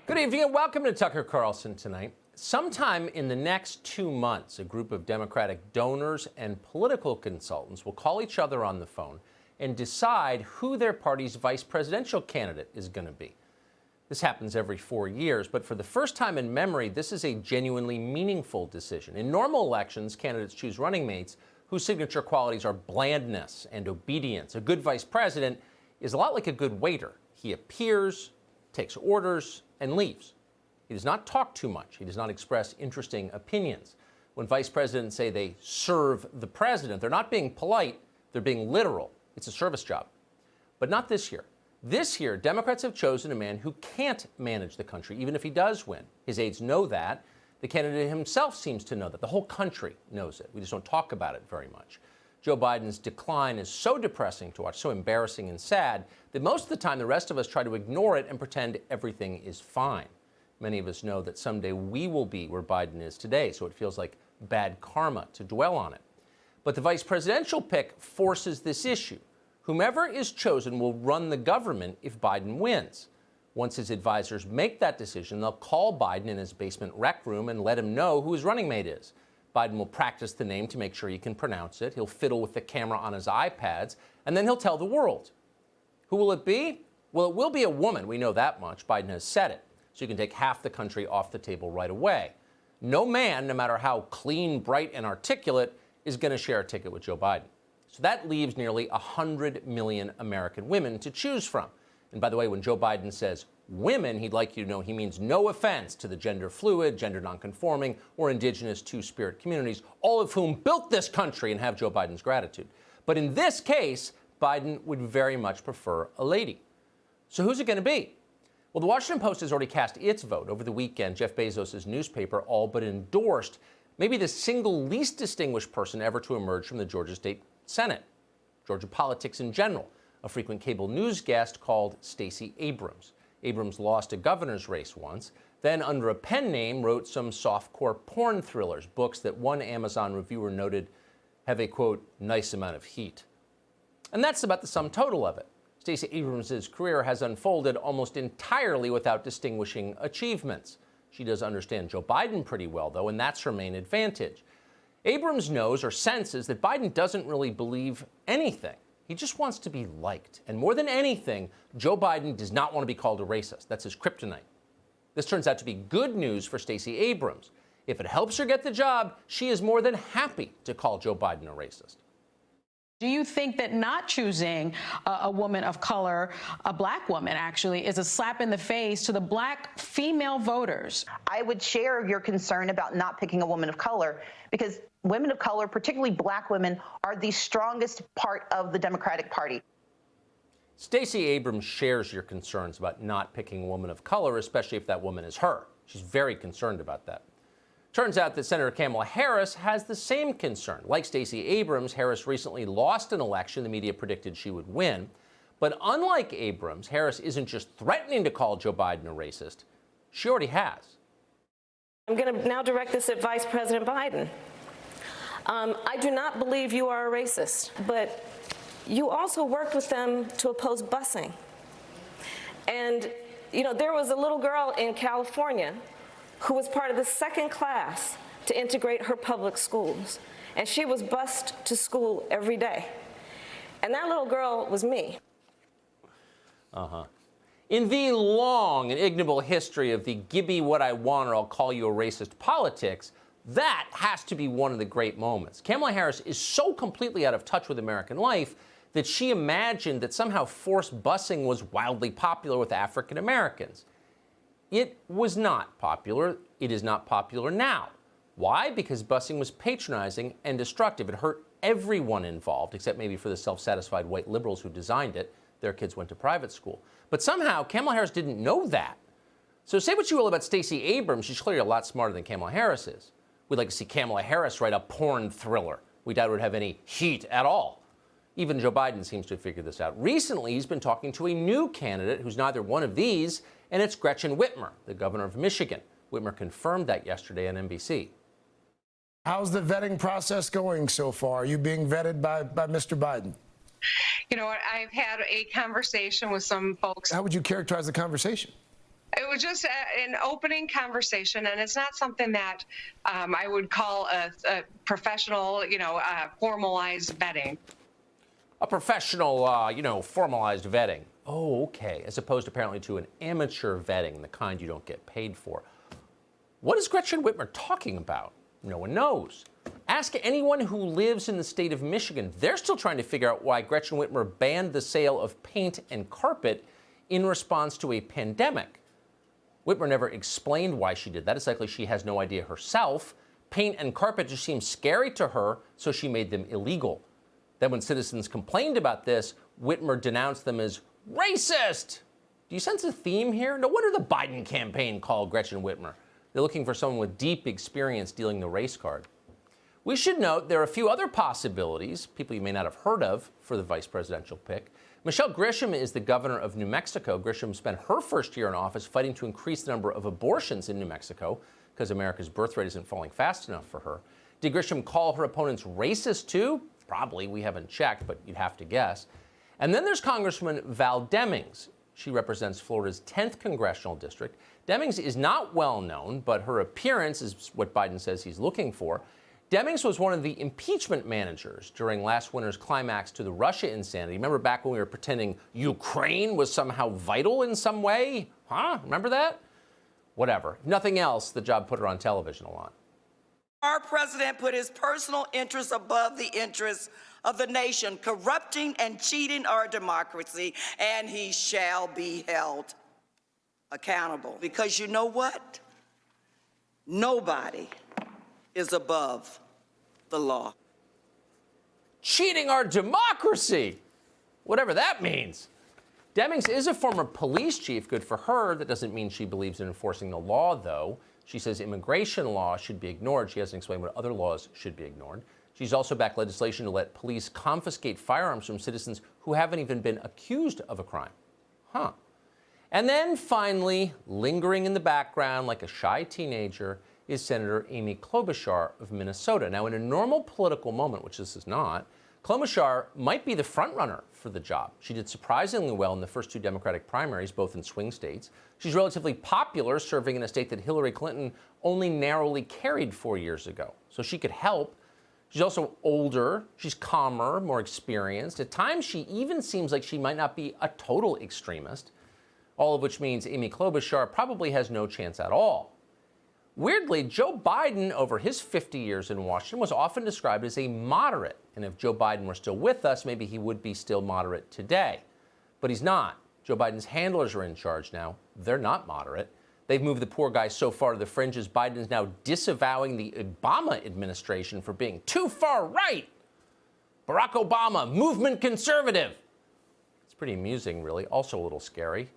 Good evening and welcome to Tucker Carlson Tonight. Sometime in the next 2 months, a group of Democratic donors and political consultants will call each other on the phone and decide who their party's vice presidential candidate is going to be. This happens every 4 years, but for the first time in memory, this is a genuinely meaningful decision. In normal elections, candidates choose running mates whose signature qualities are blandness and obedience. A good vice president is a lot like a good waiter. He appears, takes orders, and leaves. He does not talk too much. He does not express interesting opinions. When vice presidents say they serve the president, they're not being polite, they're being literal. It's a service job. But not this year. This year, Democrats have chosen a man who can't manage the country, even if he does win. His aides know that. The candidate himself seems to know that. The whole country knows it. We just don't talk about it very much. Joe Biden's decline is so depressing to watch, so embarrassing and sad, that most of the time the rest of us try to ignore it and pretend everything is fine. Many of us know that someday we will be where Biden is today, so it feels like bad karma to dwell on it. But the vice presidential pick forces this issue. Whomever is chosen will run the government if Biden wins. Once his advisors make that decision, they'll call Biden in his basement rec room and let him know who his running mate is. Biden will practice the name to make sure he can pronounce it. He'll fiddle with the camera on his iPads, and then he'll tell the world. Who will it be? Well, it will be a woman. We know that much. Biden has said it. So you can take half the country off the table right away. No man, no matter how clean, bright, and articulate, is going to share a ticket with Joe Biden. So that leaves nearly 100 million American women to choose from. And by the way, when Joe Biden says women, he'd like you to know he means no offense to the gender fluid, gender nonconforming, or indigenous two-spirit communities, all of whom built this country and have Joe Biden's gratitude. But in this case, Biden would very much prefer a lady. So who's it going to be? Well, the Washington Post has already cast its vote. Over the weekend, Jeff Bezos' newspaper all but endorsed maybe the single least distinguished person ever to emerge from the Georgia State Senate, Georgia politics in general. A frequent cable news guest called Stacey Abrams. Abrams lost a governor's race once, then under a pen name wrote some softcore porn thrillers, books that one Amazon reviewer noted have a, quote, nice amount of heat. And that's about the sum total of it. Stacey Abrams' career has unfolded almost entirely without distinguishing achievements. She does understand Joe Biden pretty well, though, and that's her main advantage. Abrams knows or senses that Biden doesn't really believe anything. He just wants to be liked. And more than anything, Joe Biden does not want to be called a racist. That's his kryptonite. This turns out to be good news for Stacey Abrams. If it helps her get the job, she is more than happy to call Joe Biden a racist. Do you think that not choosing a woman of color, a black woman actually, is a slap in the face to the black female voters? I would share your concern about not picking a woman of color because women of color, particularly black women, are the strongest part of the Democratic Party. Stacey Abrams shares your concerns about not picking a woman of color, especially if that woman is her. She's very concerned about that. Turns out that Senator Kamala Harris has the same concern. Like Stacey Abrams, Harris recently lost an election the media predicted she would win. But unlike Abrams, Harris isn't just threatening to call Joe Biden a racist. She already has. I'm going to now direct this at Vice President Biden. I do not believe you are a racist, but you also worked with them to oppose busing. And, you know, there was a little girl in California who was part of the second class to integrate her public schools. And she was bused to school every day. And that little girl was me. In the long and ignoble history of the give me what I want or I'll call you a racist politics, that has to be one of the great moments. Kamala Harris is so completely out of touch with American life that she imagined that somehow forced busing was wildly popular with African Americans. It was not popular. It is not popular now. Why? Because busing was patronizing and destructive. It hurt everyone involved, except maybe for the self-satisfied white liberals who designed it. Their kids went to private school. But somehow, Kamala Harris didn't know that. So say what you will about Stacey Abrams, she's clearly a lot smarter than Kamala Harris is. We'd like to see Kamala Harris write a porn thriller. We doubt it would have any heat at all. Even Joe Biden seems to have figured this out. Recently, he's been talking to a new candidate who's neither one of these, and it's Gretchen Whitmer, the governor of Michigan. Whitmer confirmed that yesterday on NBC. How's the vetting process going so far? Are you being vetted by Mr. Biden? You know what? I've had a conversation with some folks. How would you characterize the conversation? It was just an opening conversation, and it's not something that I would call a professional, formalized vetting. A professional, formalized vetting. Oh, okay. As opposed apparently to an amateur vetting, the kind you don't get paid for. What is Gretchen Whitmer talking about? No one knows. Ask anyone who lives in the state of Michigan. They're still trying to figure out why Gretchen Whitmer banned the sale of paint and carpet in response to a pandemic. Whitmer never explained why she did that. It's likely she has no idea herself. Paint and carpet just seemed scary to her, so she made them illegal. Then when citizens complained about this, Whitmer denounced them as racist. Do you sense a theme here? No wonder the Biden campaign called Gretchen Whitmer. They're looking for someone with deep experience dealing the race card. We should note there are a few other possibilities, people you may not have heard of, for the vice presidential pick. Michelle Grisham is the governor of New Mexico. Grisham spent her first year in office fighting to increase the number of abortions in New Mexico because America's birth rate isn't falling fast enough for her. Did Grisham call her opponents racist too? Probably. We haven't checked, but you'd have to guess. And then there's Congresswoman Val Demings. She represents Florida's 10th congressional district. Demings is not well known, but her appearance is what Biden says he's looking for. Demings was one of the impeachment managers during last winter's climax to the Russia insanity. Remember back when we were pretending Ukraine was somehow vital in some way? Huh? Remember that? Whatever. If nothing else, the job put her on television a lot. Our president put his personal interests above the interests of the nation, corrupting and cheating our democracy, and he shall be held accountable. Because you know what? Nobody is above the law. Cheating our democracy, whatever that means. Demings is a former police chief. Good for her. That doesn't mean she believes in enforcing the law, though. She says immigration law should be ignored. She hasn't explained what other laws should be ignored. She's also backed legislation to let police confiscate firearms from citizens who haven't even been accused of a crime. Huh. And then finally, lingering in the background like a shy teenager, is Senator Amy Klobuchar of Minnesota. Now, in a normal political moment, which this is not, Klobuchar might be the frontrunner for the job. She did surprisingly well in the first two Democratic primaries, both in swing states. She's relatively popular, serving in a state that Hillary Clinton only narrowly carried 4 years ago. So she could help. She's also older, she's calmer, more experienced. At times, she even seems like she might not be a total extremist, all of which means Amy Klobuchar probably has no chance at all. Weirdly, Joe Biden, over his 50 years in Washington, was often described as a moderate. And if Joe Biden were still with us, maybe he would be still moderate today. But he's not. Joe Biden's handlers are in charge now. They're not moderate. They've moved the poor guy so far to the fringes, Biden is now disavowing the Obama administration for being too far right. Barack Obama, movement conservative. It's pretty amusing, really. Also a little scary.